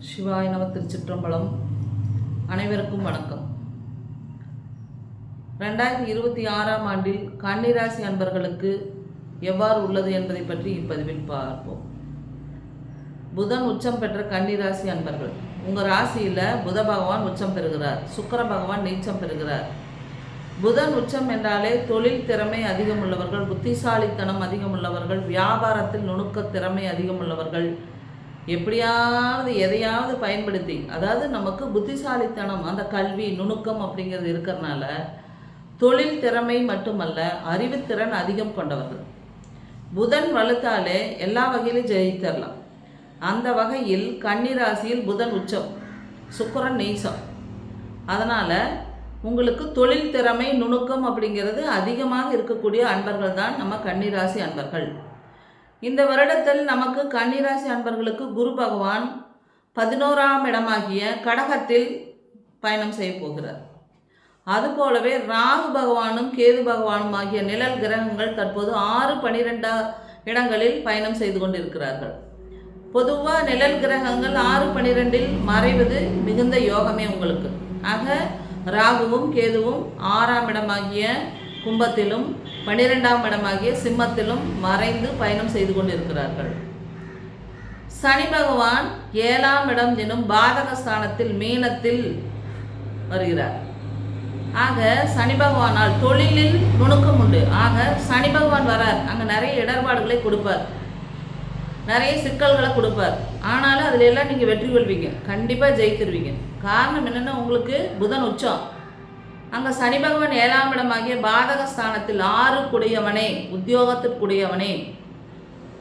சிவாய நம. திருச்சிற்றம்பலம். அனைவருக்கும் வணக்கம். 2026ஆம் ஆண்டில் கன்னிராசி அன்பர்களுக்கு எவ்வாறு உள்ளது என்பதை பற்றி இப்பதிவில் பார்ப்போம். புதன் உச்சம் பெற்ற கன்னிராசி அன்பர்கள், உங்கள் ராசியில் புத பகவான் உச்சம் பெறுகிறார், சுக்கிர பகவான் நீச்சம் பெறுகிறார். புதன் உச்சம் என்றாலே தொழில் திறமை அதிகம் உள்ளவர்கள், புத்திசாலித்தனம் அதிகம் உள்ளவர்கள், வியாபாரத்தில் நுணுக்க திறமை அதிகம் உள்ளவர்கள், எப்படியாவது எதையாவது பயன்படுத்தி, அதாவது நமக்கு புத்திசாலித்தனம், அந்த கல்வி நுணுக்கம் அப்படிங்கிறது இருக்கிறதுனால தொழில் திறமை மட்டுமல்ல அறிவுத்திறன் அதிகம் கொண்டவர்கள். புதன் வலுத்தாலே எல்லா வகையிலும் ஜெயித்தரலாம். அந்த வகையில் கன்னிராசியில் புதன் உச்சம், சுக்கிரன் நீச்சம். அதனால் உங்களுக்கு தொழில் திறமை நுணுக்கம் அப்படிங்கிறது அதிகமாக இருக்கக்கூடிய அன்பர்கள் தான் நம்ம கன்னிராசி அன்பர்கள். இந்த வருடத்தில் நமக்கு கன்னிராசி அன்பர்களுக்கு குரு பகவான் 11ஆம் இடமாகிய கடகத்தில் பயணம் செய்ய போகிறார். அதுபோலவே ராகு பகவானும் கேது பகவானும் ஆகிய நிழல் கிரகங்கள் தற்போது 6, 12 இடங்களில் பயணம் செய்து கொண்டிருக்கிறார்கள். பொதுவாக நிழல் கிரகங்கள் 6, 12இல் மறைவது மிகுந்த யோகமே உங்களுக்கு. ஆக ராகுவும் கேதுவும் 6ஆம் இடமாகிய கும்பத்திலும் 12ஆம் இடமாகிய சிம்மத்திலும் மறைந்து பயணம் செய்து கொண்டிருக்கிறார்கள். சனி பகவான் 7ஆம் இடம் எனும் பாதகஸ்தானத்தில் மீனத்தில் வருகிறார். ஆக சனி பகவானால் தொழிலில் நுணுக்கம் உண்டு. ஆக சனி பகவான் வரார், அங்கே நிறைய இடர்பாடுகளை கொடுப்பார், நிறைய சிக்கல்களை கொடுப்பார். ஆனாலும் அதில் எல்லாம் நீங்கள் வெற்றி கொள்வீங்க, கண்டிப்பாக ஜெயித்திருவீங்க. காரணம் என்னென்னா, உங்களுக்கு புதன் உச்சம், அங்கே சனி பகவான் 7ஆம் இடமாகிய பாதகஸ்தானத்தில் 6 குடையவனே, உத்தியோகத்திற்குடையவனே,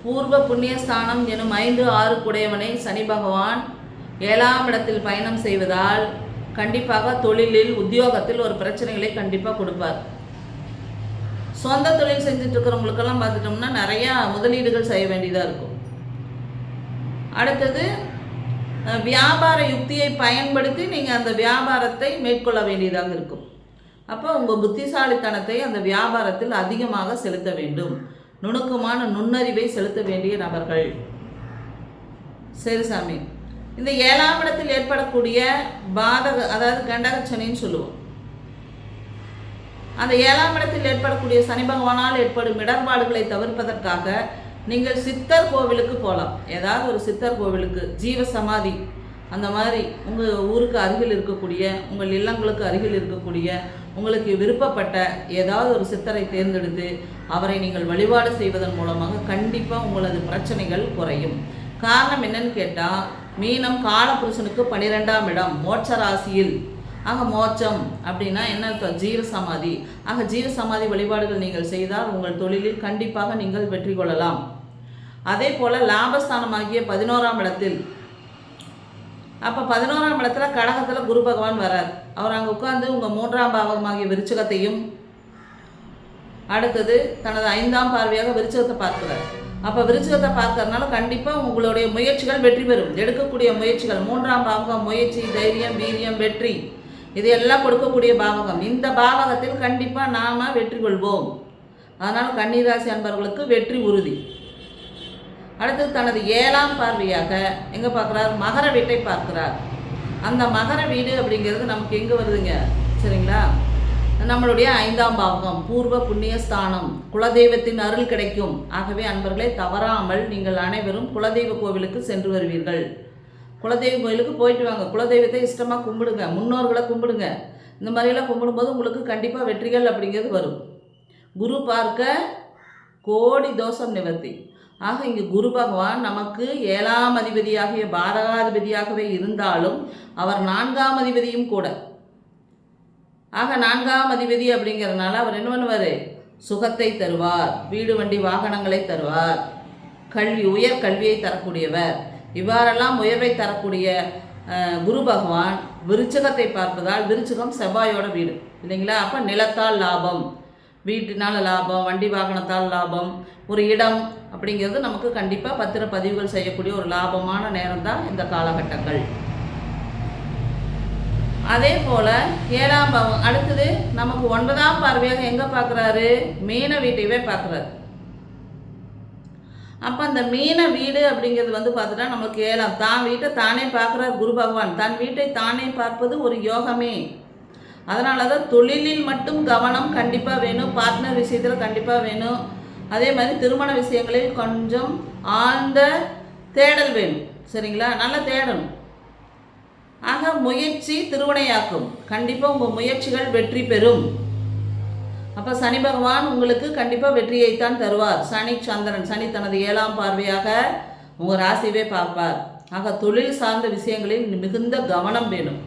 பூர்வ புண்ணியஸ்தானம் எனும் 5, 6 குடையவனை சனி பகவான் 7ஆம் இடத்தில் பயணம் செய்வதால் கண்டிப்பாக தொழிலில் உத்தியோகத்தில் ஒரு பிரச்சனைகளை கண்டிப்பாக கொடுப்பார். சொந்த தொழில் செஞ்சுட்டு இருக்கிறவங்களுக்கெல்லாம் பார்த்துட்டோம்னா நிறையா முதலீடுகள் செய்ய வேண்டியதாக இருக்கும். அடுத்தது வியாபார யுக்தியை பயன்படுத்தி நீங்கள் அந்த வியாபாரத்தை மேற்கொள்ள வேண்டியதாக இருக்கும். அப்போ உங்கள் புத்திசாலித்தனத்தை அந்த வியாபாரத்தில் அதிகமாக செலுத்த வேண்டும், நுணுக்கமான நுண்ணறிவை செலுத்த வேண்டிய நபர்கள். சரி சாமி, இந்த 7ஆம் இடத்தில் ஏற்படக்கூடிய அதாவது கண்டகச்சனின்னு சொல்லுவோம். அந்த 7ஆம் இடத்தில் ஏற்படக்கூடிய சனி பகவானால் ஏற்படும் இடர்பாடுகளை தவிர்ப்பதற்காக நீங்கள் சித்தர் கோவிலுக்கு போகலாம். ஏதாவது ஒரு சித்தர் கோவிலுக்கு, ஜீவ சமாதி அந்த மாதிரி உங்கள் ஊருக்கு அருகில் இருக்கக்கூடிய, உங்கள் இல்லங்களுக்கு அருகில் இருக்கக்கூடிய, உங்களுக்கு விருப்பப்பட்ட ஏதாவது ஒரு சித்தரை தேர்ந்தெடுத்து அவரை நீங்கள் வழிபாடு செய்வதன் மூலமாக கண்டிப்பாக உங்களது பிரச்சனைகள் குறையும். காரணம் என்னன்னு கேட்டால், மீனம் காலபுருஷனுக்கு 12ஆம் இடம், மோட்ச ராசியில். ஆக மோட்சம் அப்படின்னா என்ன அர்த்தம்? ஜீவ சமாதி. ஆக ஜீவ சமாதி வழிபாடுகள் நீங்கள் செய்தால் உங்கள் தொழிலில் கண்டிப்பாக நீங்கள் வெற்றி கொள்ளலாம். அதே போல் லாபஸ்தானமாகிய 11ஆம் இடத்தில், அப்போ 11ஆம் இடத்துல கடகத்தில் குரு பகவான் வரார். அவர் அங்கே உட்கார்ந்து உங்கள் 3ஆம் பாவகமாகிய விருச்சிகத்தையும், அடுத்தது தனது 5ஆம் பார்வையாக விருச்சிகத்தை பார்க்கிறார். அப்போ விருச்சிகத்தை பார்க்கறதுனால கண்டிப்பாக உங்களுடைய முயற்சிகள் வெற்றி பெறும். எடுக்கக்கூடிய முயற்சிகள், 3ஆம் பாவகம் முயற்சி, தைரியம், வீரியம், வெற்றி, இதையெல்லாம் கொடுக்கக்கூடிய பாவகம். இந்த பாவகத்தில் கண்டிப்பாக நாம் வெற்றி கொள்வோம். அதனால் கன்னிராசி அன்பர்களுக்கு வெற்றி உறுதி. அடுத்து தனது 7ஆம் பார்வையாக எங்கே பார்க்குறார்? மகர வீட்டை பார்க்கிறார். அந்த மகர வீடு அப்படிங்கிறது நமக்கு எங்கே வருதுங்க? சரிங்களா, நம்மளுடைய 5ஆம் பாவகம், பூர்வ புண்ணியஸ்தானம், குலதெய்வத்தின் அருள் கிடைக்கும். ஆகவே அன்பர்களே, தவறாமல் நீங்கள் அனைவரும் குலதெய்வ கோவிலுக்கு சென்று வருவீர்கள். குலதெய்வ கோவிலுக்கு போயிட்டு வாங்க. குலதெய்வத்தை இஷ்டமாக கும்பிடுங்க, முன்னோர்களை கும்பிடுங்க. இந்த மாதிரியெல்லாம் கும்பிடும்போது உங்களுக்கு கண்டிப்பாக வெற்றிகள் அப்படிங்கிறது வரும். குரு பார்க்க கோடி தோஷம் நிவர்த்தி. ஆக இங்கு குரு பகவான் நமக்கு 7ஆம் அதிபதியாகிய பாதகாதிபதியாகவே இருந்தாலும் அவர் 4ஆம் அதிபதியும் கூட. ஆக 4ஆம் அதிபதி அப்படிங்கிறதுனால அவர் என்ன பண்ணுவார்? சுகத்தை தருவார், வீடு வண்டி வாகனங்களை தருவார், கல்வி, உயர் கல்வியை தரக்கூடியவர். இவ்வாறெல்லாம் உயர்வை தரக்கூடிய குரு பகவான் விருச்சிகத்தை பார்ப்பதால், விருச்சிகம் செவ்வாயோட வீடு இல்லைங்களா? அப்போ நிலத்தால் லாபம், வீட்டினால் லாபம், வண்டி வாகனத்தால் லாபம், ஒரு இடம் அப்படிங்கிறது நமக்கு கண்டிப்பாக பத்திர பதிவுகள் செய்யக்கூடிய ஒரு லாபமான நேரம் தான் இந்த காலகட்டங்கள். அதே போல் 7ஆம் பாவம் அடுத்தது நமக்கு 9ஆம் பார்வையாக எங்கே பார்க்குறாரு? மீன வீட்டையவே பார்க்குறாரு. அப்போ அந்த மீன வீடு அப்படிங்கிறது வந்து பார்த்துட்டா நமக்கு 7ஆம், தான் வீட்டை தானே பார்க்குறார் குரு பகவான். தன் வீட்டை தானே பார்ப்பது ஒரு யோகமே. அதனால தான் தொழிலில் மட்டும் கவனம் கண்டிப்பாக வேணும், பார்ட்னர் விஷயத்தில் கண்டிப்பாக வேணும். அதே மாதிரி திருமண விஷயங்களில் கொஞ்சம் ஆழ்ந்த தேடல் வேணும். சரிங்களா? நல்லா தேடணும். ஆக முயற்சி திருவினையாக்கும். கண்டிப்பாக உங்கள் முயற்சிகள் வெற்றி பெறும். அப்போ சனி பகவான் உங்களுக்கு கண்டிப்பாக வெற்றியைத்தான் தருவார். சனி சந்திரன், சனி தனது 7ஆம் பார்வையாக உங்கள் ராசியவே பார்ப்பார். ஆக தொழில் சார்ந்த விஷயங்களில் மிகுந்த கவனம் வேணும்.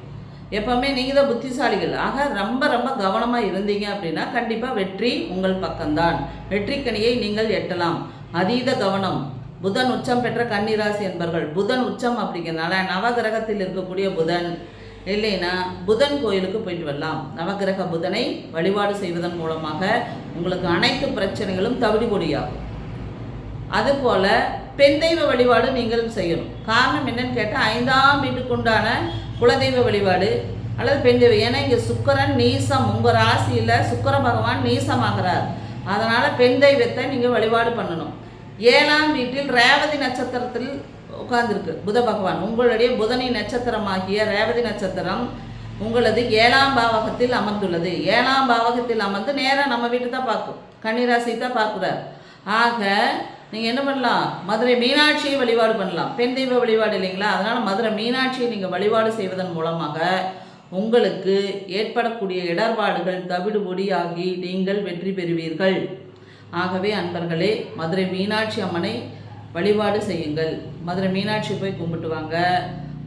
எப்போவுமே நீங்கள் தான் புத்திசாலிகள். ஆக ரொம்ப ரொம்ப கவனமாக இருந்தீங்க அப்படின்னா கண்டிப்பாக வெற்றி உங்கள் பக்கம்தான். வெற்றிக்கனியை நீங்கள் எட்டலாம். அதீத கவனம். புதன் உச்சம் பெற்ற கன்னிராசி என்பர்கள். புதன் உச்சம் அப்படிங்கிறதுனால நவகிரகத்தில் இருக்கக்கூடிய புதன் இல்லைன்னா புதன் கோயிலுக்கு போயிட்டு வரலாம். நவகிரக புதனை வழிபாடு செய்வதன் மூலமாக உங்களுக்கு அனைத்து பிரச்சனைகளும் தவிடு பொடியாகும். அதுபோல் பெண் தெய்வ வழிபாடு நீங்கள் செய்யணும். காரணம் என்னன்னு கேட்டால் 5ஆம் வீட்டுக்குண்டான குலதெய்வ வழிபாடு அல்லது பெண் தெய்வம். ஏன்னா இங்கே சுக்கிரன் நீசம், உங்கள் ராசியில் சுக்கிர பகவான் நீசமாகிறார். அதனால் பெண் தெய்வத்தை நீங்கள் வழிபாடு பண்ணணும். 7ஆம் வீட்டில் ரேவதி நட்சத்திரத்தில் உட்கார்ந்துருக்கு புத பகவான். உங்களுடைய புதனி நட்சத்திரமாகிய ரேவதி நட்சத்திரம் உங்களது 7ஆம் பாவகத்தில் அமர்ந்துள்ளது. 7ஆம் பாவகத்தில் அமர்ந்து நேராக நம்ம வீட்டு தான் பார்க்கும், கன்னிராசி தான் பார்க்குறார். ஆக நீங்கள் என்ன பண்ணலாம், மதுரை மீனாட்சியை வழிபாடு பண்ணலாம். பெண் தெய்வ வழிபாடு இல்லைங்களா? அதனால் மதுரை மீனாட்சியை நீங்கள் வழிபாடு செய்வதன் மூலமாக உங்களுக்கு ஏற்படக்கூடிய இடர்பாடுகள் தவிடு பொடியாகி நீங்கள் வெற்றி பெறுவீர்கள். ஆகவே அன்பர்களே, மதுரை மீனாட்சி அம்மனை வழிபாடு செய்யுங்கள். மதுரை மீனாட்சி போய் கும்பிட்டு வாங்க.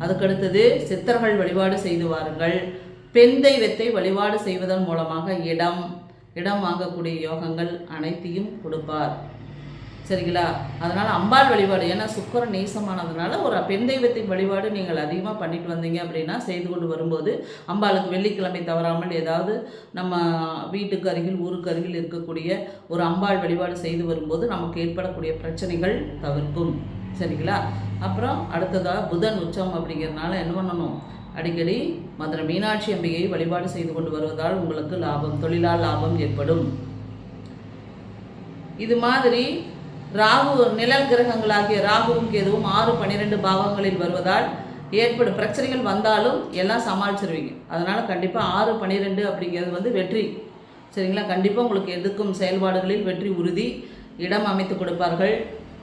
அதுக்கடுத்தது சித்தர்கள் வழிபாடு செய்து வாருங்கள். பெண் தெய்வத்தை வழிபாடு செய்வதன் மூலமாக இடம் வாங்கக்கூடிய யோகங்கள் அனைத்தையும் கொடுப்பார். சரிங்களா? அதனால் அம்பாள் வழிபாடு, ஏன்னா சுக்கிரன் நீசமானதுனால ஒரு பெண் தெய்வத்தின் வழிபாடு நீங்கள் அதிகமாக பண்ணிட்டு வந்தீங்க அப்படின்னா செய்து கொண்டு வரும்போது அம்பாளுக்கு வெள்ளிக்கிழமை தவறாமல் ஏதாவது நம்ம வீட்டுக்கு அருகில் ஊருக்கு அருகில் இருக்கக்கூடிய ஒரு அம்பாள் வழிபாடு செய்து வரும்போது நமக்கு ஏற்படக்கூடிய பிரச்சனைகள் தவிர்க்கும். சரிங்களா? அப்புறம் அடுத்ததாக புதன் உச்சம் அப்படிங்கிறதுனால என்ன பண்ணணும், அடிக்கடி மதுரை மீனாட்சி அம்பிகையை வழிபாடு செய்து கொண்டு வருவதால் உங்களுக்கு லாபம், தொழிலால் லாபம் ஏற்படும். இது மாதிரி ராகு நிழல் கிரகங்களாகிய ராகுவும் கேதுவும் 6, 12 பாவங்களில் வருவதால் ஏற்படும் பிரச்சனைகள் வந்தாலும் எல்லாம் சமாளிச்சிருவீங்க. அதனால் கண்டிப்பாக 6, 12 அப்படிங்கிறது வந்து வெற்றி. சரிங்களா? கண்டிப்பாக உங்களுக்கு எதுக்கும் செயல்பாடுகளில் வெற்றி உறுதி. இடம் அமைத்து கொடுப்பார்கள்.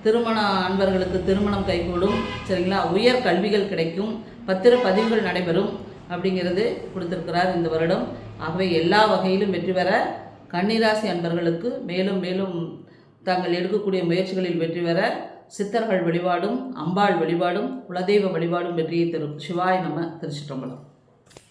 திருமண அன்பர்களுக்கு திருமணம் கைகூடும். சரிங்களா? உயர் கல்விகள் கிடைக்கும். பத்திர பதிவுகள் நடைபெறும் அப்படிங்கிறது கொடுத்துருக்கிறார் இந்த வருடம். ஆகவே எல்லா வகையிலும் வெற்றி பெற கன்னிராசி அன்பர்களுக்கு மேலும் மேலும் தாங்கள் எடுக்கக்கூடிய முயற்சிகளில் வெற்றி பெற சித்தர்கள் வழிபாடும் அம்பாள் வழிபாடும் குலதெய்வ வழிபாடும் வெற்றியை தரும். சிவாய நம. திருச்சிற்றம்பலம்.